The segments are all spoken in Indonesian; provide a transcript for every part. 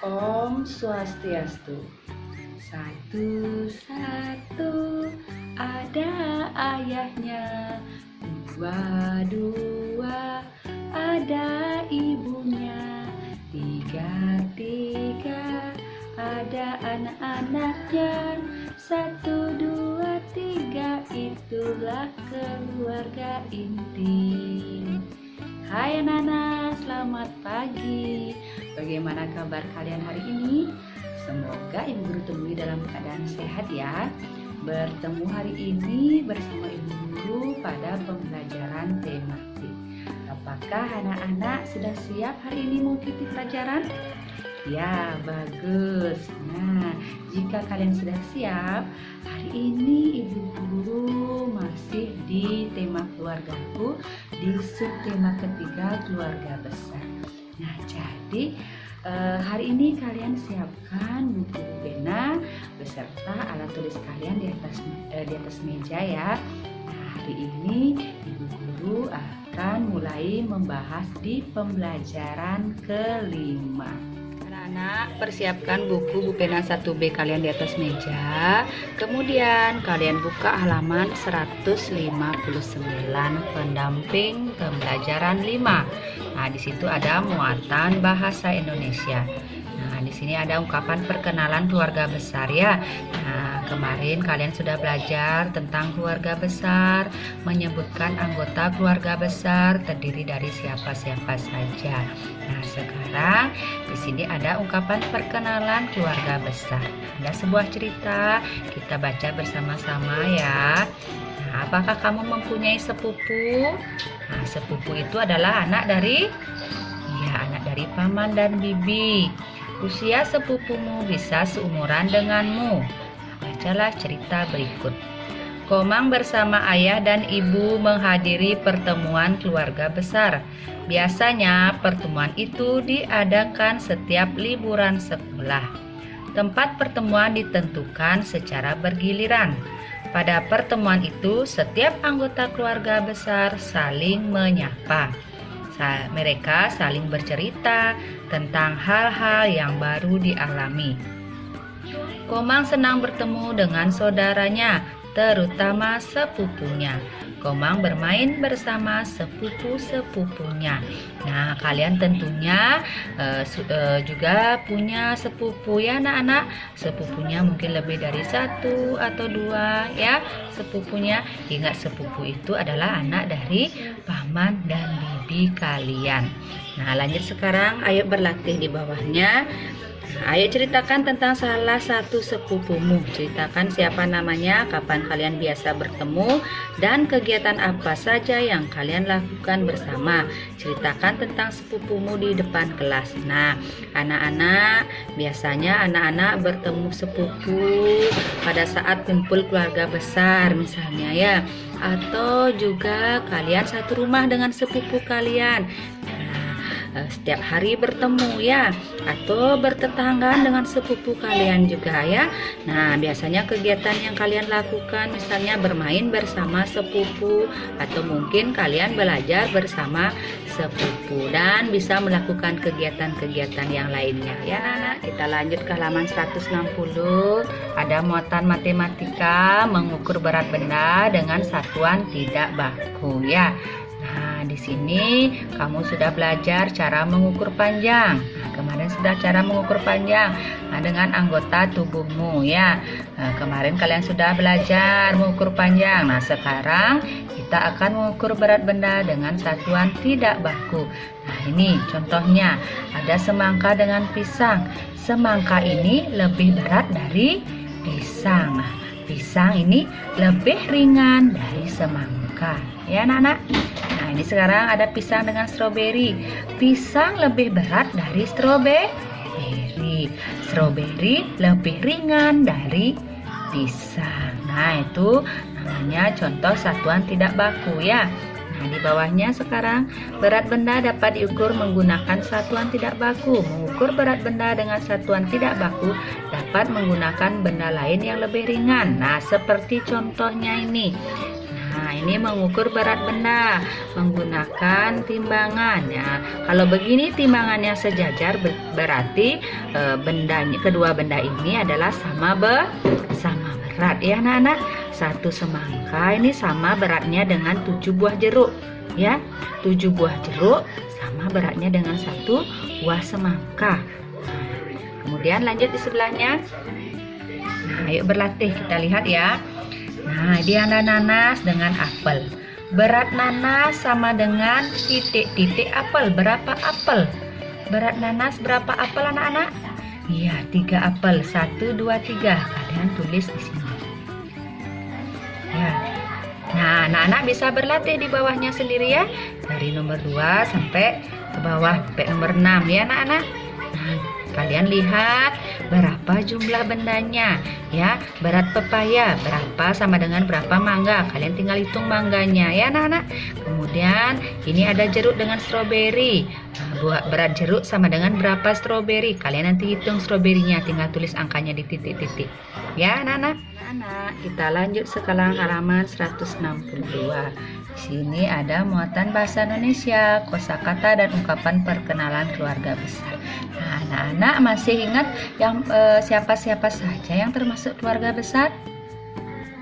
Om Swastiastu. Satu-satu ada ayahnya, dua-dua ada ibunya, tiga-tiga ada anak-anaknya, satu, dua, tiga itulah keluarga inti. Hai anak-anak, selamat pagi. Bagaimana kabar kalian hari ini? Semoga Ibu Guru temui dalam keadaan sehat ya. Bertemu hari ini bersama Ibu Guru pada pembelajaran tematik. Apakah anak-anak sudah siap hari ini mengikuti pelajaran? Ya, bagus. Nah, jika kalian sudah siap, hari ini Ibu Guru masih di tema keluargaku, di subtema ketiga keluarga besar. Nah, jadi hari ini kalian siapkan buku pena beserta alat tulis kalian di atas meja ya. Nah, hari ini Ibu Guru akan mulai membahas di pembelajaran kelima. Anak-anak, persiapkan buku pena 1B kalian di atas meja. Kemudian kalian buka halaman 159 pendamping pembelajaran 5. Nah, di situ ada muatan bahasa Indonesia. Nah, di sini ada ungkapan perkenalan keluarga besar ya. Nah, kemarin kalian sudah belajar tentang keluarga besar, menyebutkan anggota keluarga besar terdiri dari siapa-siapa saja. Nah, sekarang di sini ada ungkapan perkenalan keluarga besar. Ada sebuah cerita, kita baca bersama-sama ya. Nah, apakah kamu mempunyai sepupu? Nah, sepupu itu adalah anak dari paman dan bibi. Usia sepupumu bisa seumuran denganmu. Bacalah cerita berikut. Komang bersama ayah dan ibu menghadiri pertemuan keluarga besar. Biasanya pertemuan itu diadakan setiap liburan sekolah. Tempat pertemuan ditentukan secara bergiliran. Pada pertemuan itu, setiap anggota keluarga besar saling menyapa. Mereka saling bercerita tentang hal-hal yang baru dialami. Komang senang bertemu dengan saudaranya, terutama sepupunya. Komang bermain bersama sepupu-sepupunya. Nah, kalian tentunya juga punya sepupu ya anak-anak. Sepupunya mungkin lebih dari 1 atau 2 ya sepupunya. Ingat, sepupu itu adalah anak dari paman dan bibi kalian. Nah, lanjut sekarang, ayo berlatih di bawahnya. Ayo ceritakan tentang salah satu sepupumu. Ceritakan siapa namanya, kapan kalian biasa bertemu, dan kegiatan apa saja yang kalian lakukan bersama. Ceritakan tentang sepupumu di depan kelas. Nah, anak-anak, biasanya anak-anak bertemu sepupu pada saat kumpul keluarga besar misalnya ya. Atau juga kalian satu rumah dengan sepupu kalian. Setiap hari bertemu ya, atau bertetanggaan dengan sepupu kalian juga ya. Nah, biasanya kegiatan yang kalian lakukan misalnya bermain bersama sepupu, atau mungkin kalian belajar bersama sepupu dan bisa melakukan kegiatan-kegiatan yang lainnya ya anak. Kita lanjut ke halaman 160. Ada muatan matematika, mengukur berat benda dengan satuan tidak baku ya. Nah, di sini kamu sudah belajar cara mengukur panjang. Nah, kemarin sudah cara mengukur panjang dengan anggota tubuhmu ya. Nah, kemarin kalian sudah belajar mengukur panjang. Nah, sekarang kita akan mengukur berat benda dengan satuan tidak baku. Nah, ini contohnya ada semangka dengan pisang. Semangka ini lebih berat dari pisang. Nah, pisang ini lebih ringan dari semangka ya anak-anak. Nah, ini sekarang ada pisang dengan stroberi. Pisang lebih berat dari stroberi. Stroberi lebih ringan dari pisang. Nah, itu namanya contoh satuan tidak baku ya. Nah, di bawahnya sekarang berat benda dapat diukur menggunakan satuan tidak baku. Mengukur berat benda dengan satuan tidak baku dapat menggunakan benda lain yang lebih ringan. Nah, seperti contohnya ini. Nah, ini mengukur berat benda menggunakan timbangan. Ya, kalau begini timbangannya sejajar berarti kedua benda ini adalah sama berat ya anak-anak. Satu semangka ini sama beratnya dengan 7 buah jeruk. Ya, 7 buah jeruk sama beratnya dengan 1 buah semangka. Kemudian lanjut di sebelahnya. Nah, ayo berlatih, kita lihat ya. Nah, ini ada nanas dengan apel. Berat nanas sama dengan titik-titik apel. Berapa apel? Berat nanas berapa apel anak-anak? Iya, 3 apel. 1, 2, 3. Kalian tulis di sini. Ya. Nah, anak-anak bisa berlatih di bawahnya sendiri ya. Dari nomor 2 sampai ke bawah, sampai nomor 6 ya anak-anak. Nah, kalian lihat berapa jumlah bendanya ya. Berat pepaya berapa sama dengan berapa mangga. Kalian tinggal hitung mangganya ya anak-anak. Kemudian ini ada jeruk dengan stroberi. Nah, berat jeruk sama dengan berapa stroberi. Kalian nanti hitung stroberinya, tinggal tulis angkanya di titik-titik. Ya anak-anak. Kita lanjut sekarang halaman 162. Di sini ada muatan bahasa Indonesia, kosakata dan ungkapan perkenalan keluarga besar. Nah, anak-anak masih ingat yang siapa-siapa saja yang termasuk keluarga besar?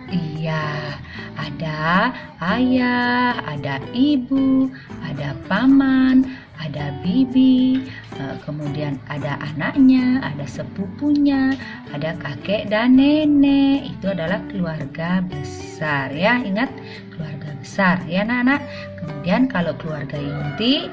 Iya, ada ayah, ada ibu, ada paman, ada bibi, kemudian ada anaknya, ada sepupunya, ada kakek dan nenek. Itu adalah keluarga besar ya, ingat keluarga besar ya anak-anak. Kemudian kalau keluarga inti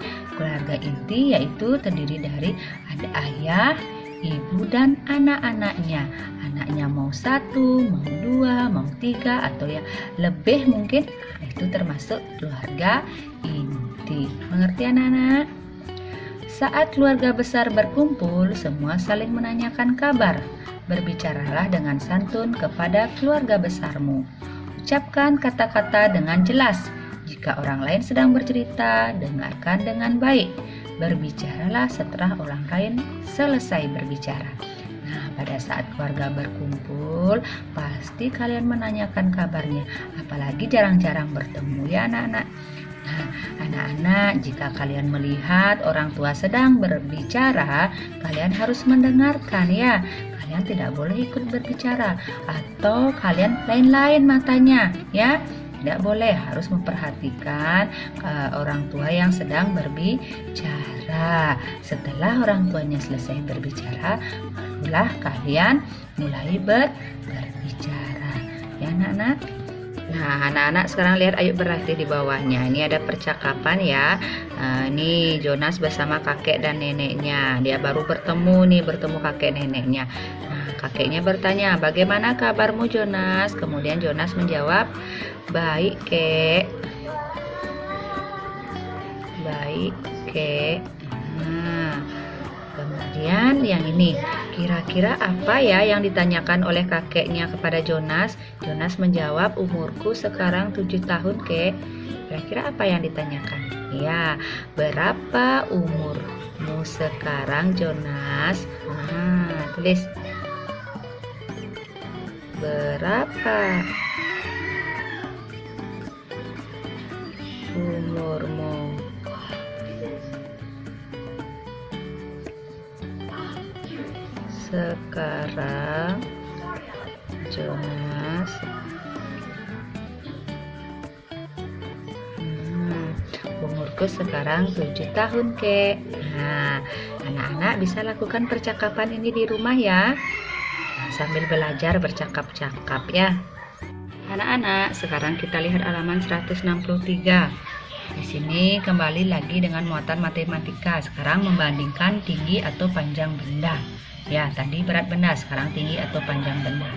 yaitu terdiri dari ada ayah, ibu dan anak-anaknya. Anaknya mau 1, mau 2, mau 3 atau ya lebih mungkin. Itu termasuk keluarga inti. Mengerti anak-anak? Saat keluarga besar berkumpul, semua saling menanyakan kabar. Berbicaralah dengan santun kepada keluarga besarmu. Ucapkan kata-kata dengan jelas. Jika orang lain sedang bercerita, dengarkan dengan baik. Berbicaralah setelah orang lain selesai berbicara. Nah, pada saat keluarga berkumpul, pasti kalian menanyakan kabarnya. Apalagi jarang-jarang bertemu ya anak-anak. Nah, anak-anak, jika kalian melihat orang tua sedang berbicara, kalian harus mendengarkan ya. Kalian tidak boleh ikut berbicara atau kalian lain-lain matanya ya. Tidak boleh, harus memperhatikan orang tua yang sedang berbicara. Setelah orang tuanya selesai berbicara, barulah kalian mulai berbicara. Ya anak-anak. Nah, anak-anak sekarang lihat, ayo berlatih di bawahnya. Ini ada percakapan ya. Ini Jonas bersama kakek dan neneknya. Dia baru bertemu kakek neneknya. Nah, kakeknya bertanya, "Bagaimana kabarmu Jonas?" Kemudian Jonas menjawab, "Baik, Kek." Baik, Kek. Nah, kemudian yang ini, kira-kira apa ya yang ditanyakan oleh kakeknya kepada Jonas? Jonas menjawab, "Umurku sekarang 7 tahun, Kek." Kira-kira apa yang ditanyakan? Ya, berapa umurmu sekarang, Jonas? Nah, tulis. Berapa umurmu sekarang, Jonas? Umurku sekarang 7 tahun, Kek. Nah, anak-anak bisa lakukan percakapan ini di rumah ya. Sambil belajar bercakap-cakap ya. Anak-anak, sekarang kita lihat halaman 163. Di sini kembali lagi dengan muatan matematika. Sekarang membandingkan tinggi atau panjang benda. Ya, tadi berat benda, sekarang tinggi atau panjang benda.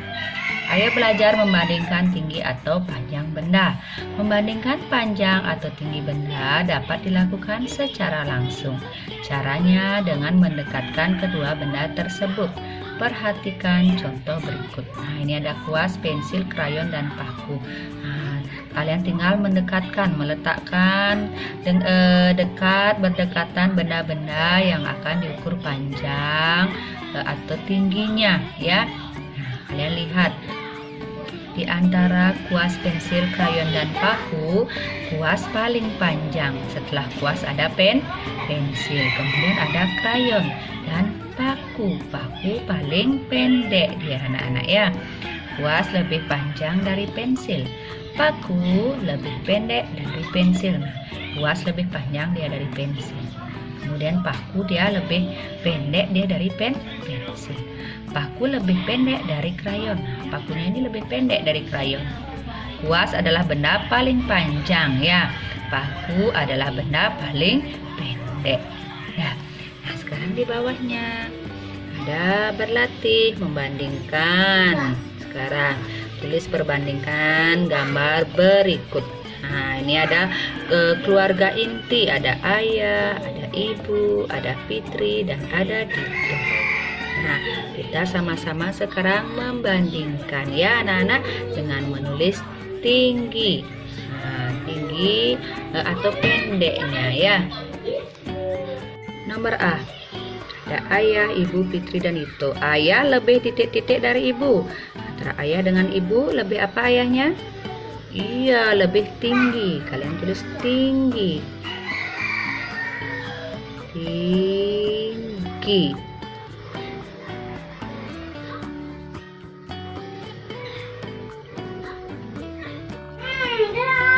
Ayo belajar membandingkan tinggi atau panjang benda. Membandingkan panjang atau tinggi benda dapat dilakukan secara langsung. Caranya dengan mendekatkan kedua benda tersebut. Perhatikan contoh berikut. Nah, ini ada kuas, pensil, krayon, dan paku. Nah, kalian tinggal mendekatkan, meletakkan berdekatan benda-benda yang akan diukur panjang atau tingginya ya. Nah, kalian lihat di antara kuas, pensil, krayon, dan paku, kuas paling panjang. Setelah kuas ada pensil, kemudian ada krayon dan paku. Paku paling pendek dia anak-anak ya. Kuas lebih panjang dari pensil, paku lebih pendek dari pensil. Nah, kuas lebih panjang dia dari pensil. Kemudian paku dia lebih pendek dia dari pensil. Paku lebih pendek dari krayon. Pakunya ini lebih pendek dari krayon. Kuas adalah benda paling panjang ya. Paku adalah benda paling pendek ya. Nah, sekarang di bawahnya ada berlatih membandingkan. Sekarang tulis perbandingkan gambar berikut. Nah, ini ada keluarga inti, ada ayah, ada ibu, ada Fitri, dan ada Dito. Nah, kita sama-sama sekarang membandingkan ya anak-anak dengan menulis tinggi. Nah, tinggi atau pendeknya ya. Nomor A. Ada ayah, ibu, Fitri, dan Dito. Ayah lebih titik-titik dari ibu. Antara ayah dengan ibu lebih apa ayahnya? Iya, lebih tinggi. Kalian tulis tinggi. Tinggi.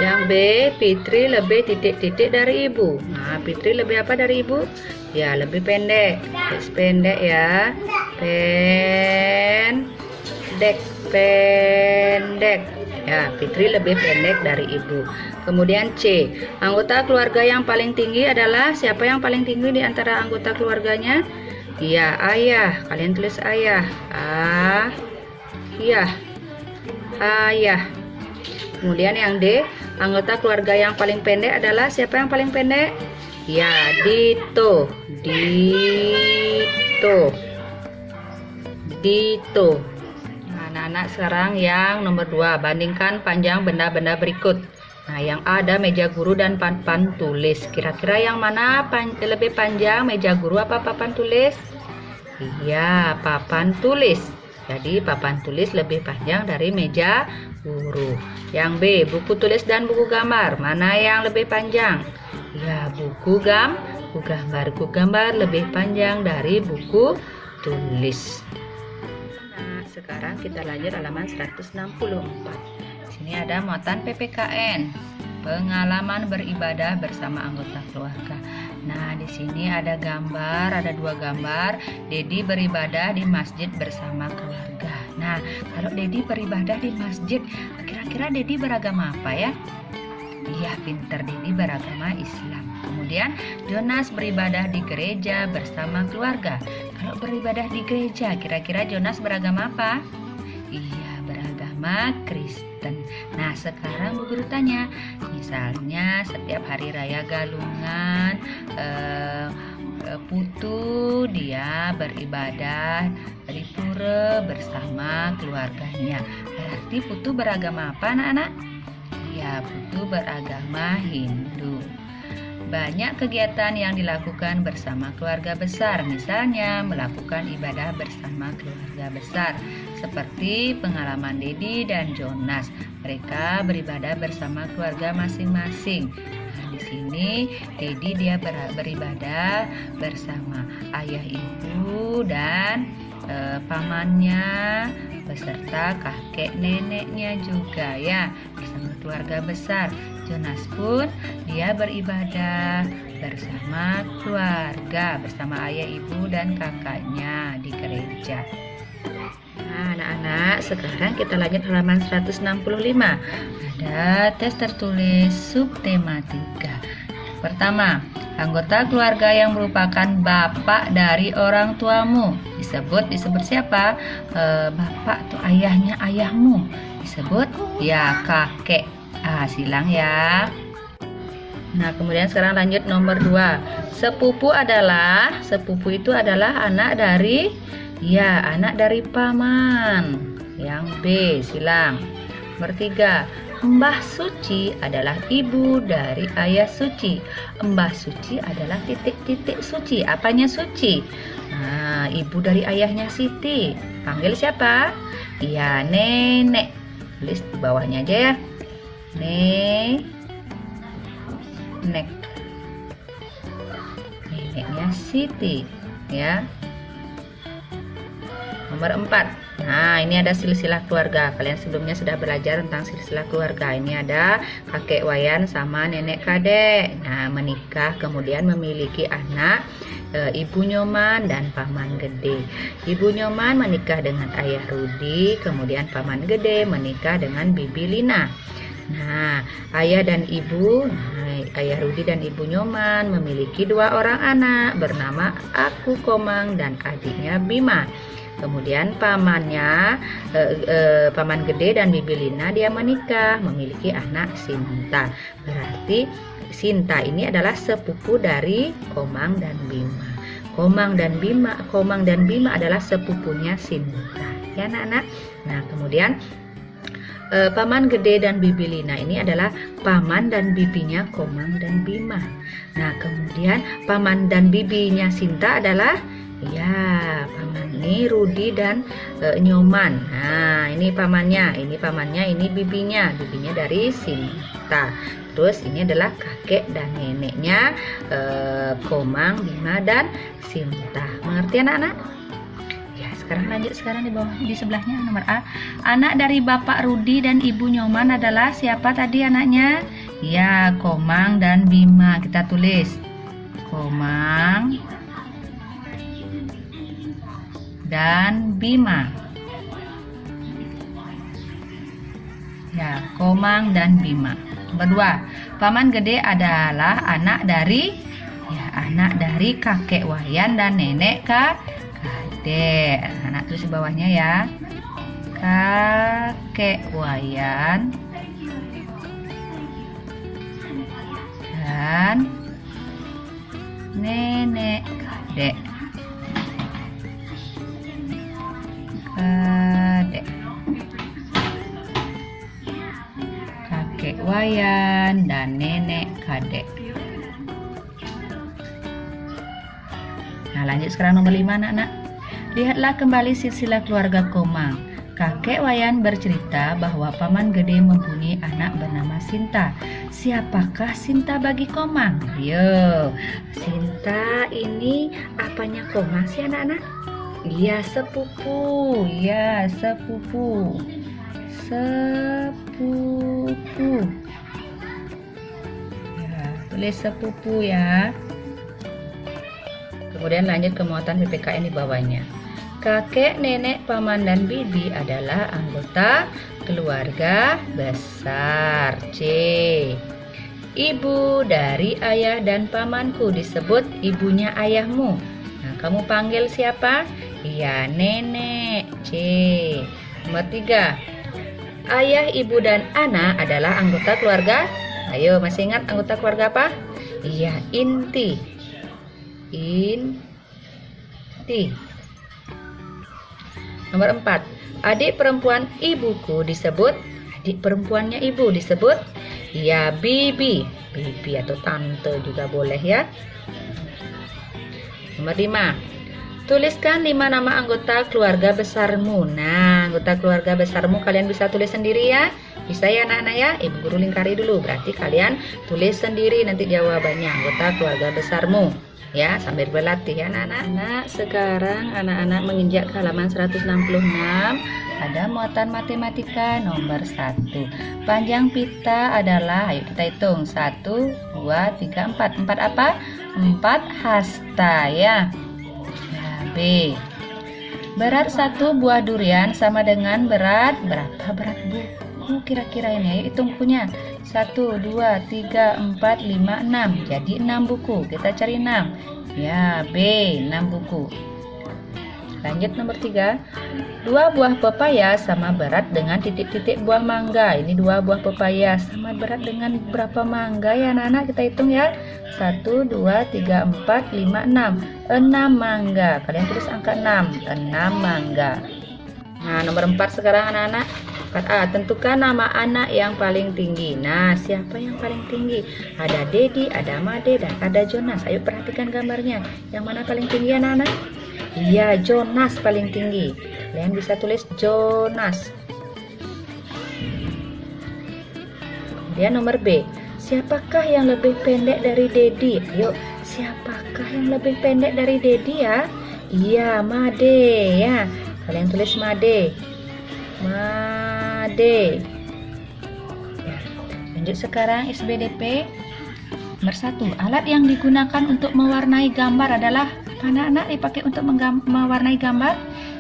Yang B, Fitri lebih titik-titik dari ibu. Nah, Fitri lebih apa dari ibu? Ya, lebih pendek. Pendek ya. Pendek. Ya, Fitri lebih pendek dari ibu. Kemudian C, anggota keluarga yang paling tinggi adalah siapa yang paling tinggi di antara anggota keluarganya? Iya, ayah. Kalian tulis ayah. Ayah. Kemudian yang D, anggota keluarga yang paling pendek adalah siapa yang paling pendek? Ya, Dito. Nah, anak-anak sekarang yang nomor 2, bandingkan panjang benda-benda berikut. Nah, yang ada meja guru dan papan tulis. Kira-kira yang mana lebih panjang, meja guru apa papan tulis? Iya, papan tulis. Jadi papan tulis lebih panjang dari meja guru. Yang B, buku tulis dan buku gambar. Mana yang lebih panjang? Ya, buku gambar. Buku gambar lebih panjang dari buku tulis. Nah, sekarang kita lanjut halaman 164. Sini ada muatan PPKN. Pengalaman beribadah bersama anggota keluarga. Nah, di sini ada gambar, ada 2 gambar. Dedi beribadah di masjid bersama keluarga. Nah, kalau Dedi beribadah di masjid, kira-kira Dedi beragama apa ya? Iya, pinter, Dedi beragama Islam. Kemudian Jonas beribadah di gereja bersama keluarga. Kalau beribadah di gereja, kira-kira Jonas beragama apa? Iya, beragama Kristen. Nah, sekarang Bu Guru tanya, misalnya setiap hari raya Galungan, Putu dia beribadah di pura bersama keluarganya. Berarti Putu beragama apa anak-anak? Ya, Putu beragama Hindu. Banyak kegiatan yang dilakukan bersama keluarga besar, misalnya melakukan ibadah bersama keluarga besar, seperti pengalaman Dedi dan Jonas. Mereka beribadah bersama keluarga masing-masing. Nah, di sini Dedi dia beribadah bersama ayah, ibu, dan pamannya beserta kakek neneknya juga ya, bersama keluarga besar. Jonas pun dia beribadah bersama keluarga, bersama ayah, ibu, dan kakaknya di gereja. Nah, anak-anak, sekarang kita lanjut halaman 165. Ada tes tertulis subtema 3. Pertama, anggota keluarga yang merupakan bapak dari orang tuamu. Disebut siapa? Bapak atau ayahnya ayahmu. Disebut ya kakek. Silang ya. Nah, kemudian sekarang lanjut nomor 2. Sepupu itu adalah anak dari paman. Yang B, silang. Nomor 3, Mbah Suci adalah ibu dari ayah Suci. Mbah Suci adalah titik-titik Suci. Apanya Suci? Nah, ibu dari ayahnya Siti. Panggil siapa? Iya, nenek. Tulis di bawahnya aja ya. Nenek. Neneknya Siti, ya. Nomor 4. Nah, ini ada silsilah keluarga. Kalian sebelumnya sudah belajar tentang silsilah keluarga. Ini ada kakek Wayan sama nenek Kadek. Nah, menikah kemudian memiliki anak, Ibu Nyoman dan Paman Gede. Ibu Nyoman menikah dengan ayah Rudi, kemudian Paman Gede menikah dengan Bibi Lina. Nah, ayah Rudi dan Ibu Nyoman memiliki 2 orang anak bernama Aku Komang dan adiknya Bima. Kemudian pamannya, Paman Gede dan Bibi Lina dia menikah, memiliki anak Sinta. Berarti Sinta ini adalah sepupu dari Komang dan Bima. Komang dan Bima adalah sepupunya Sinta. Ya anak-anak. Nah, kemudian Paman Gede dan Bibi Lina ini adalah paman dan bibinya Komang dan Bima. Nah, kemudian paman dan bibinya Sinta adalah paman ini Rudi dan Nyoman. Nah, ini pamannya, ini bibinya dari Sinta. Terus ini adalah kakek dan neneknya Komang, Bima dan Sinta. Mengerti anak-anak? Lanjut sekarang di sebelahnya nomor A. Anak dari Bapak Rudi dan Ibu Nyoman adalah siapa tadi anaknya? Ya, Komang dan Bima. Kita tulis Komang dan Bima. Ya, Komang dan Bima. Nomor 2. Paman Gede adalah anak dari kakek Wayan dan nenek Kadek. Anak tulis di bawahnya ya. Kakek Wayan dan nenek Kadek. Kakek Wayan dan nenek Kadek. Nah, lanjut sekarang nomor 5 anak-anak. Lihatlah kembali silsilah keluarga Komang. Kakek Wayan bercerita bahwa Paman Gede mempunyai anak bernama Sinta. Siapakah Sinta bagi Komang? Yo, Sinta ini apanya Komang sih anak-anak? Iya, sepupu. Ya, sepupu. Ya, tulis sepupu ya. Kemudian lanjut ke muatan PPKN di bawahnya. Kakek, nenek, paman, dan bibi adalah anggota keluarga besar. C. Ibu dari ayah dan pamanku disebut ibunya ayahmu. Nah, kamu panggil siapa? Iya, nenek. C. Nomor 3. Ayah, ibu, dan anak adalah anggota keluarga. Ayo, masih ingat anggota keluarga apa? Iya, inti. Nomor 4. Adik perempuan ibuku disebut, adik perempuannya ibu disebut, ya bibi atau tante juga boleh ya. Nomor 5. Tuliskan 5 nama anggota keluarga besarmu. Nah, anggota keluarga besarmu kalian bisa tulis sendiri ya. Bisa ya anak-anak ya. Ibu guru lingkari dulu. Berarti kalian tulis sendiri nanti jawabannya anggota keluarga besarmu. Ya, sambil berlatih ya anak-anak. Sekarang anak-anak menginjak ke halaman 166. Ada muatan matematika nomor 1. Panjang pita adalah, ayo kita hitung, 1, 2, 3, 4. 4 apa? 4 hasta ya. B. Berat 1 buah durian sama dengan berat, berapa berat buku kira-kira ini? Ayo hitung bukunya. 1, 2, 3, 4, 5, 6. Jadi 6 buku. Kita cari 6. Ya, B, 6 buku. Lanjut nomor 3. 2 buah pepaya sama berat dengan titik-titik buah mangga. Ini 2 buah pepaya sama berat dengan berapa mangga ya anak-anak? Kita hitung ya. 1, 2, 3, 4, 5, 6. 6 mangga. Kalian tulis angka 6. 6 mangga. Nah, nomor 4 sekarang anak-anak. 4A. Tentukan nama anak yang paling tinggi. Nah, siapa yang paling tinggi? Ada Dedi, ada Made, dan ada Jonas. Ayo perhatikan gambarnya. Yang mana paling tinggi anak-anak? Iya, Jonas paling tinggi. Kalian bisa tulis Jonas. Kemudian nomor B. Siapakah yang lebih pendek dari Dedi? Ayo, siapakah yang lebih pendek dari Dedi ya? Iya, Made ya. Kalian tulis Made. Made. Ya, lanjut sekarang SBDP. Nomor 1. Alat yang digunakan untuk mewarnai gambar adalah apa anak-anak dipakai untuk mewarnai gambar?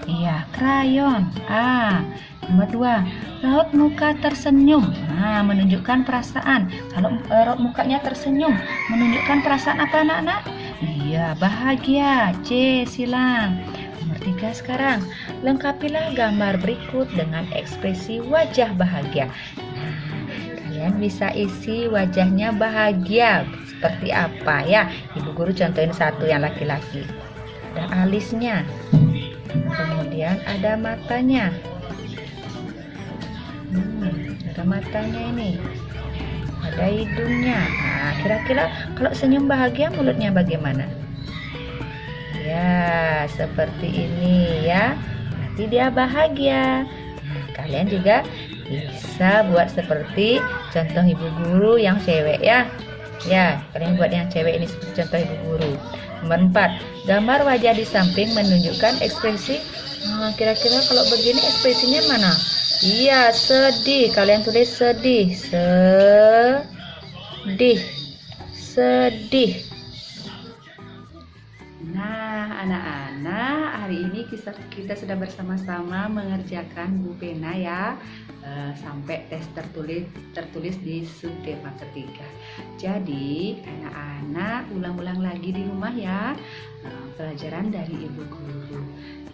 Iya, krayon. A. Nomor 2. Raut muka tersenyum. Nah, menunjukkan perasaan. Kalau raut mukanya tersenyum, menunjukkan perasaan apa anak-anak? Iya, bahagia. C. Silang. Nomor 3 sekarang. Lengkapilah gambar berikut dengan ekspresi wajah bahagia. Nah, kalian bisa isi wajahnya bahagia seperti apa ya? Ibu guru contohin satu yang laki-laki. Ada alisnya. Kemudian ada matanya. Ada matanya ini. Ada hidungnya. Nah, kira-kira kalau senyum bahagia mulutnya bagaimana? Ya, seperti ini ya. Berarti dia bahagia. Nah, kalian juga bisa buat seperti contoh ibu guru yang cewek ya. Ya, kalian buat yang cewek ini seperti contoh ibu guru. Nomor 4. Gambar wajah di samping menunjukkan ekspresi. Nah, kira-kira kalau begini ekspresinya mana? Iya, sedih. Kalian tulis sedih. Sedih. Sedih. Nah, anak-anak, hari ini kita sudah bersama-sama mengerjakan Bu Pena ya, sampai tes tertulis di subtema ketiga. Jadi, anak-anak ulang-ulang lagi di rumah ya, pelajaran dari Ibu Guru.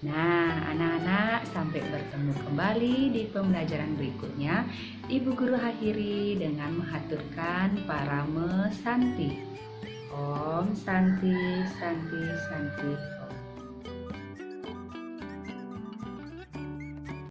Nah, anak-anak, sampai bertemu kembali di pembelajaran berikutnya. Ibu Guru akhiri dengan menghaturkan parame Santi. Om Santi, Santi, Santi.